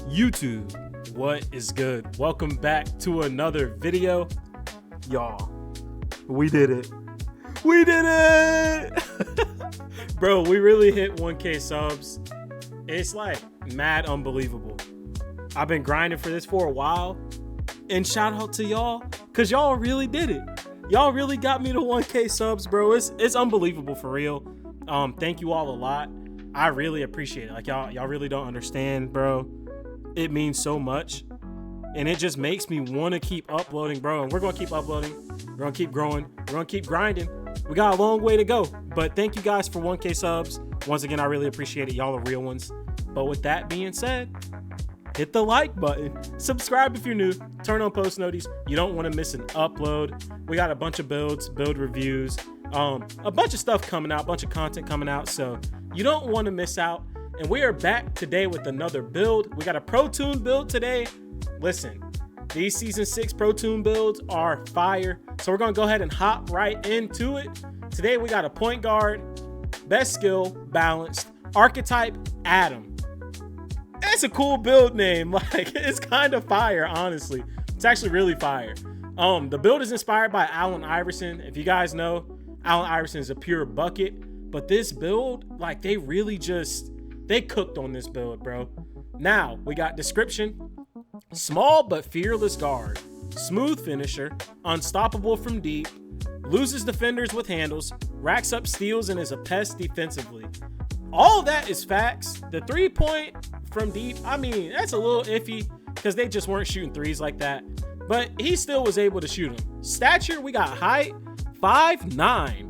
YouTube, what is good? Welcome back to another video. Y'all, we did it. We did it! Bro, we really hit 1K subs. It's like mad unbelievable. I've been grinding for this for a while. And shout out to y'all, because y'all really did it. Y'all really got me to 1K subs, bro. It's unbelievable for real. Thank you all a lot. I really appreciate it. Like y'all really don't understand, bro. It means so much. And it just makes me want to keep uploading, bro. And we're going to keep uploading. We're going to keep growing. We're going to keep grinding. We got a long way to go. But thank you guys for 1K subs. Once again, I really appreciate it. Y'all are real ones. But with that being said, hit the like button. Subscribe if you're new. Turn on post notifications. You don't want to miss an upload. We got a bunch of builds, build reviews, a bunch of stuff coming out, a bunch of content coming out. So you don't want to miss out. And we are back today with another build. We got a Protune build today. Listen, these season 6 Protune builds are fire. So we're going to go ahead and hop right into it. Today we got a point guard, best skill, balanced, archetype, Adam. That's a cool build name. Like, it's kind of fire, honestly. It's actually really fire. The build is inspired by Allen Iverson. If you guys know, Allen Iverson is a pure bucket. But this build, like, they cooked on this build, bro. Now, we got description. Small but fearless guard. Smooth finisher. Unstoppable from deep. Loses defenders with handles. Racks up steals and is a pest defensively. All of that is facts. The 3-point from deep, I mean, that's a little iffy because they just weren't shooting threes like that. But he still was able to shoot them. Stature, we got height, 5'9".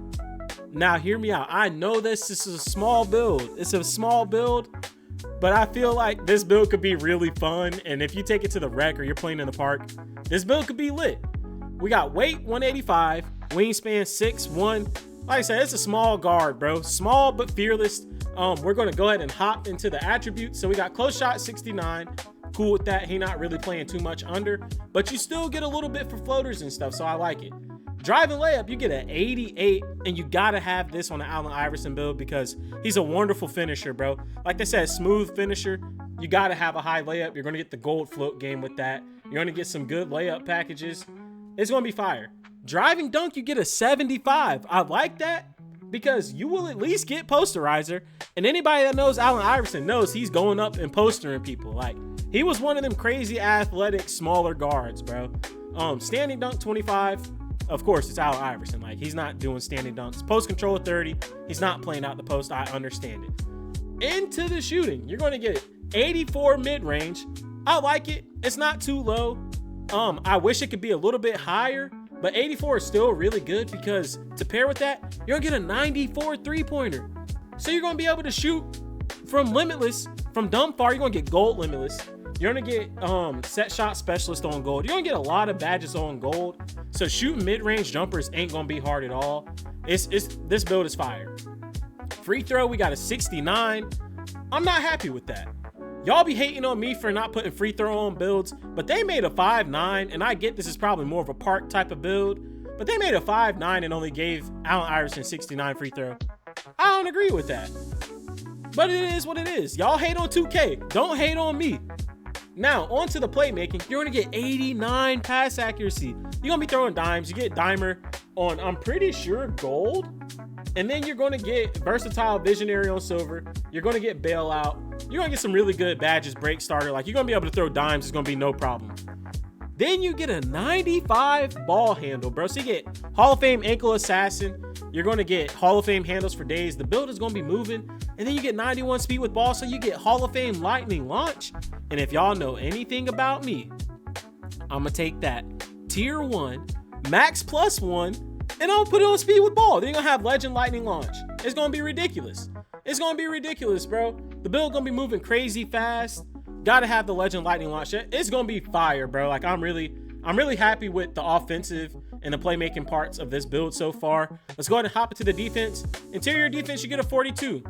Now, hear me out. I know this is a small build. It's a small build, but I feel like this build could be really fun. And if you take it to the rec or you're playing in the park, this build could be lit. We got weight, 185, wingspan, 6'1". Like I said, it's a small guard, bro. Small but fearless. We're going to go ahead and hop into the attributes. So we got close shot, 69. Cool with that. He not really playing too much under, but you still get a little bit for floaters and stuff, so I like it. Driving layup, you get an 88, and you got to have this on the Allen Iverson build because he's a wonderful finisher, bro. Like they said, smooth finisher. You got to have a high layup. You're going to get the gold float game with that. You're going to get some good layup packages. It's going to be fire. Driving dunk, you get a 75. I like that because you will at least get posterizer. And anybody that knows Allen Iverson knows he's going up and postering people. Like, he was one of them crazy athletic smaller guards, bro. Standing dunk, 25. Of course, it's Allen Iverson. Like, he's not doing standing dunks. Post control, 30. He's not playing out the post. I understand it. Into the shooting, you're going to get 84 mid-range. I like it. It's not too low. I wish it could be a little bit higher, but 84 is still really good because to pair with that, you're going to get a 94 three-pointer. So you're going to be able to shoot from limitless, from dumb far. You're going to get gold limitless. You're going to get set shot specialist on gold. You're going to get a lot of badges on gold. So shooting mid-range jumpers ain't going to be hard at all. This build is fire. Free throw, we got a 69. I'm not happy with that. Y'all be hating on me for not putting free throw on builds, but they made a 5'9", and I get this is probably more of a park type of build, but they made a 5'9" and only gave Allen Iverson 69 free throw. I don't agree with that. But it is what it is. Y'all hate on 2K. Don't hate on me. Now, on to the playmaking. You're going to get 89 pass accuracy. You're going to be throwing dimes. You get dimer on, I'm pretty sure, gold. And then you're going to get versatile visionary on silver. You're going to get bailout. You're going to get some really good badges, break starter. Like, you're going to be able to throw dimes. It's going to be no problem. Then you get a 95 ball handle, bro. So you get Hall of Fame ankle assassin. You're going to get Hall of Fame handles for days. The build is going to be moving. And then you get 91 speed with ball. So you get Hall of Fame lightning launch. And if y'all know anything about me, I'm going to take that tier 1, max plus 1, and I'm going to put it on speed with ball. Then you're going to have legend lightning launch. It's going to be ridiculous. It's going to be ridiculous, bro. The build going to be moving crazy fast. Got to have the legend lightning launch. It's going to be fire, bro. Like, I'm really happy with the offensive and the playmaking parts of this build so far. Let's go ahead and hop into the defense. Interior defense, you get a 42.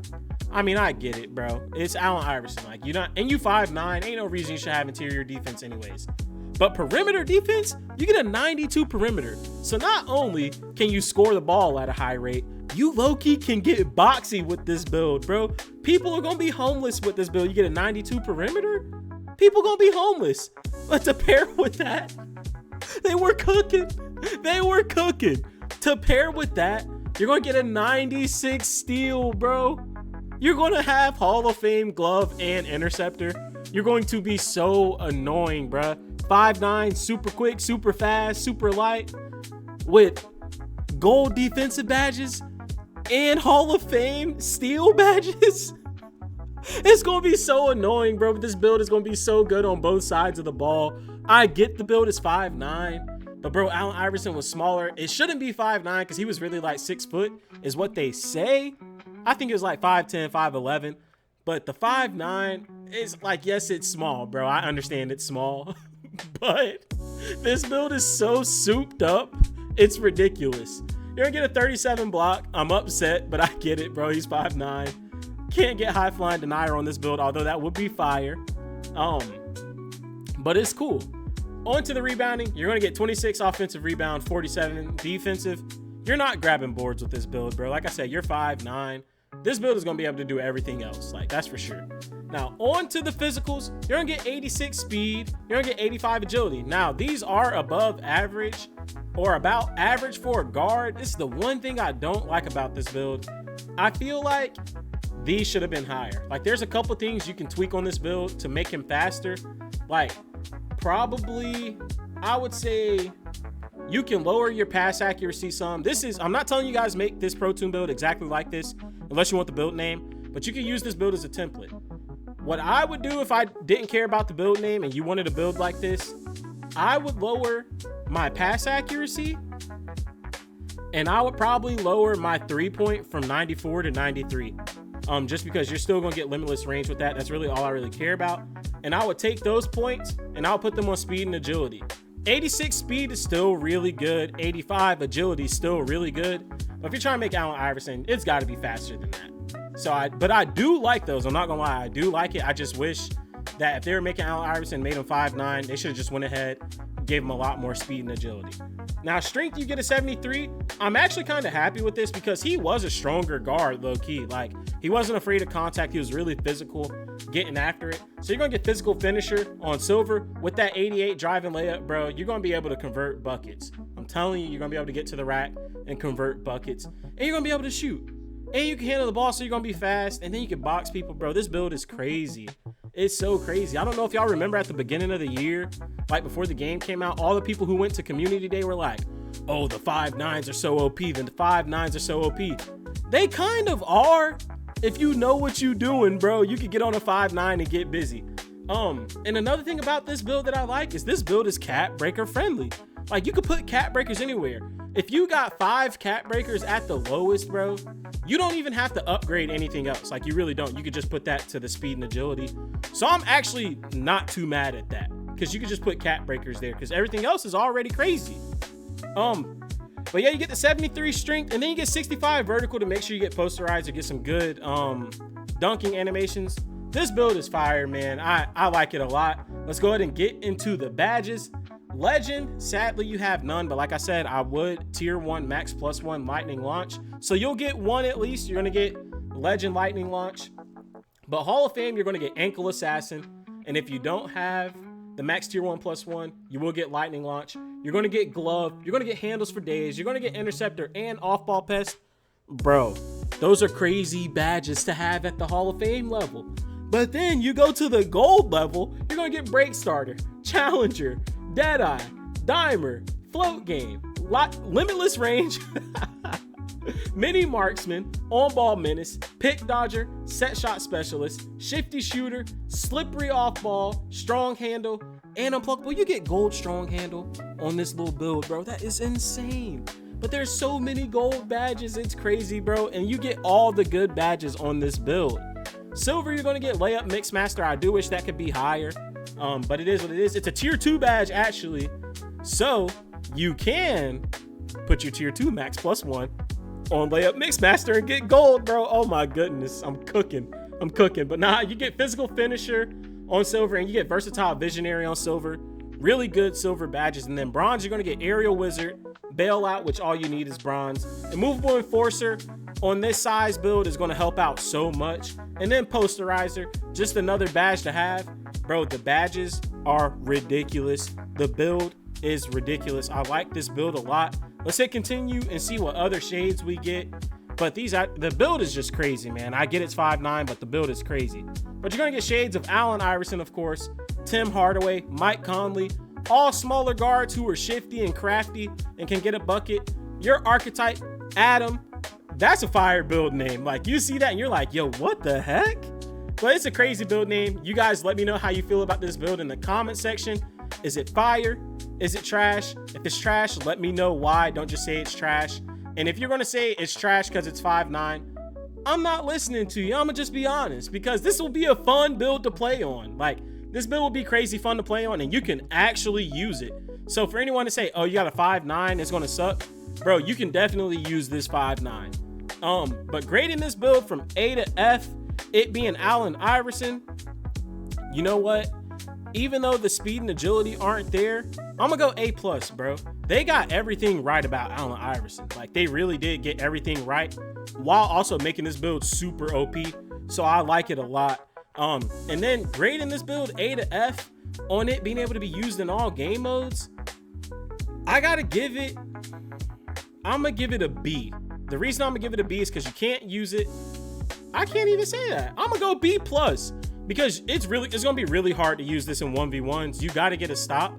I mean, I get it, bro. It's Allen Iverson. Like, you 5'9". Ain't no reason you should have interior defense anyways. But perimeter defense, you get a 92 perimeter. So not only can you score the ball at a high rate, you low-key can get boxy with this build, bro. People are gonna be homeless with this build. You get a 92 perimeter, people gonna be homeless. But to pair with that, they were cooking. They were cooking. To pair with that, you're gonna get a 96 steal, bro. You're gonna have Hall of Fame glove and interceptor. You're going to be so annoying, bro. 5'9", super quick, super fast, super light, with gold defensive badges and Hall of Fame steal badges. It's gonna be so annoying, bro. This build is gonna be so good on both sides of the ball. I get the build is 5'9", but bro, Allen Iverson was smaller. It shouldn't be 5'9" because he was really like 6 foot is what they say. I think it was like 5'10", 5'11", but the 5'9" is like, yes, it's small, bro. I understand it's small, but this build is so souped up. It's ridiculous. You're gonna get a 37 block. I'm upset, but I get it, bro. He's 5'9". Can't get high flying denier on this build, although that would be fire. But it's cool. On to the rebounding. You're gonna get 26 offensive rebound, 47 defensive. You're not grabbing boards with this build, bro. Like I said, you're 5'9". This build is gonna be able to do everything else, like that's for sure. Now on to the physicals. You're gonna get 86 speed. You're gonna get 85 agility. Now these are above average, or about average for a guard. This is the one thing I don't like about this build. I feel like these should have been higher. Like there's a couple things you can tweak on this build to make him faster. Like probably, I would say you can lower your pass accuracy some. This is, I'm not telling you guys make this Protune build exactly like this, unless you want the build name, but you can use this build as a template. What I would do if I didn't care about the build name and you wanted a build like this, I would lower my pass accuracy, and I would probably lower my 3-point from 94 to 93. Just because you're still gonna get limitless range with that. That's really all I really care about. And I would take those points and I'll put them on speed and agility. 86 speed is still really good. 85 agility is still really good. But if you're trying to make Allen Iverson, it's got to be faster than that. So but I do like those. I'm not gonna lie, I do like it. I just wish that if they were making Allen Iverson, made him 5'9", they should have just went ahead, gave him a lot more speed and agility. Now strength, you get a 73. I'm actually kind of happy with this because he was a stronger guard, low key. Like he wasn't afraid of contact. He was really physical, getting after it. So you're gonna get physical finisher on silver with that 88 driving layup, bro. You're gonna be able to convert buckets. I'm telling you, you're gonna be able to get to the rack and convert buckets, and you're gonna be able to shoot, and you can handle the ball, so you're gonna be fast, and then you can box people, bro. This build is crazy. It's so crazy. I don't know if y'all remember at the beginning of the year, like before the game came out, all the people who went to community day were like, oh, the 5'9s are so OP, then the 5'9s are so OP. They kind of are. If you know what you're doing, bro, you can get on a 5'9 and get busy. And another thing about this build that I like is this build is cat breaker friendly. Like you could put cat breakers anywhere. If you got 5 cat breakers at the lowest, bro, you don't even have to upgrade anything else. Like you really don't. You could just put that to the speed and agility. So I'm actually not too mad at that, because you could just put cat breakers there because everything else is already crazy. But yeah, you get the 73 strength, and then you get 65 vertical to make sure you get posterized or get some good dunking animations. This build is fire, man. I like it a lot. Let's go ahead and get into the badges. Legend, sadly you have none, but like I said, I would tier 1 max +1 lightning launch, so you'll get one at least. You're gonna get legend lightning launch, but Hall of Fame you're gonna get ankle assassin, and if you don't have the max tier 1 +1, you will get lightning launch. You're gonna get glove, you're gonna get handles for days, you're gonna get interceptor and off ball pest. Bro, those are crazy badges to have at the Hall of Fame level. But then you go to the gold level, you're gonna get break starter, challenger, Deadeye, Dimer, Float Game, Limitless Range, Mini Marksman, On Ball Menace, Pick Dodger, Set Shot Specialist, Shifty Shooter, Slippery Off Ball, Strong Handle, and Unpluckable. You get gold Strong Handle on this little build, bro. That is insane. But there's so many gold badges, it's crazy, bro. And you get all the good badges on this build. Silver, you're gonna get Layup Mixmaster. I do wish that could be higher. But it is what it is. It's a tier 2 badge actually, so you can put your tier 2 max +1 on Layup Mixmaster and get gold, bro. Oh my goodness, I'm cooking. But nah, you get physical finisher on silver, and you get versatile visionary on silver. really good silver badges. And then bronze, you're going to get Aerial Wizard, Bailout, which all you need is bronze. Immovable Enforcer on this size build is going to help out so much. And then Posterizer, just another badge to have. Bro, the badges are ridiculous. The build is ridiculous. I like this build a lot. Let's hit continue and see what other shades we get. But the build is just crazy, man. I get it's 5'9", but the build is crazy. But you're going to get shades of Allen Iverson, of course, Tim Hardaway, Mike Conley, all smaller guards who are shifty and crafty and can get a bucket. Your archetype, Adam, that's a fire build name. Like, you see that and you're like, yo, what the heck? But it's a crazy build name. You guys let me know how you feel about this build in the comment section. Is it fire? Is it trash? If it's trash, let me know why. Don't just say it's trash. And if you're going to say it's trash because it's 5'9", I'm not listening to you. I'm going to just be honest, because this will be a fun build to play on. Like, this build will be crazy fun to play on, and you can actually use it. So for anyone to say, oh, you got a 5'9", it's going to suck, bro, you can definitely use this 5'9". But grading this build from A to F, it being Allen Iverson, you know what? Even though the speed and agility aren't there, I'm gonna go A+, bro. They got everything right about Allen Iverson. Like, they really did get everything right while also making this build super OP. So I like it a lot. And then grading this build A to F on it being able to be used in all game modes, I'm gonna give it a B. The reason I'm gonna give it a B is because you can't use it. I can't even say that. I'm gonna go B+. Because it's gonna be really hard to use this in 1v1s. You gotta get a stop.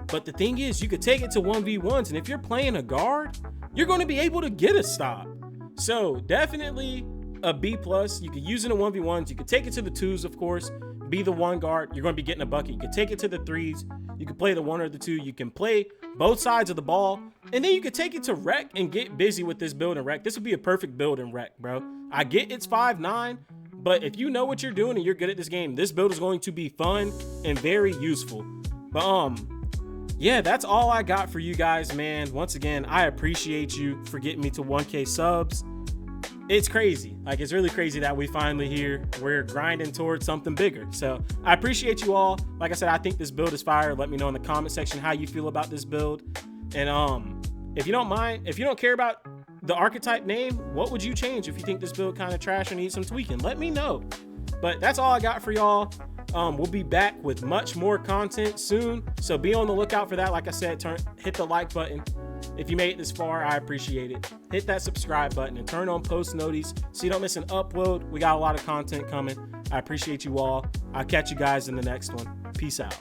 But the thing is, you could take it to 1v1s, and if you're playing a guard, you're gonna be able to get a stop. So definitely a B+. You could use it in 1v1s. You could take it to the 2s, of course. Be the 1 guard. You're gonna be getting a bucket. You could take it to the 3s. You can play the 1 or the 2. You can play both sides of the ball. And then you could take it to rec and get busy with this build in rec. This would be a perfect build in rec, bro. I get it's 5'9", but if you know what you're doing and you're good at this game, this build is going to be fun and very useful. But yeah, that's all I got for you guys, man. Once again, I appreciate you for getting me to 1K subs. It's crazy. Like, it's really crazy that we finally here. We're grinding towards something bigger. So I appreciate you all. Like I said, I think this build is fire. Let me know in the comment section how you feel about this build. And if you don't mind, if you don't care about the archetype name, what would you change if you think this build kind of trash or needs some tweaking? Let me know. But that's all I got for y'all. We'll be back with much more content soon, so be on the lookout for that. Like I said, hit the like button if you made it this far. I appreciate it. Hit that subscribe button and turn on post notice so you don't miss an upload. We got a lot of content coming. I appreciate you all. I'll catch you guys in the next one. Peace out.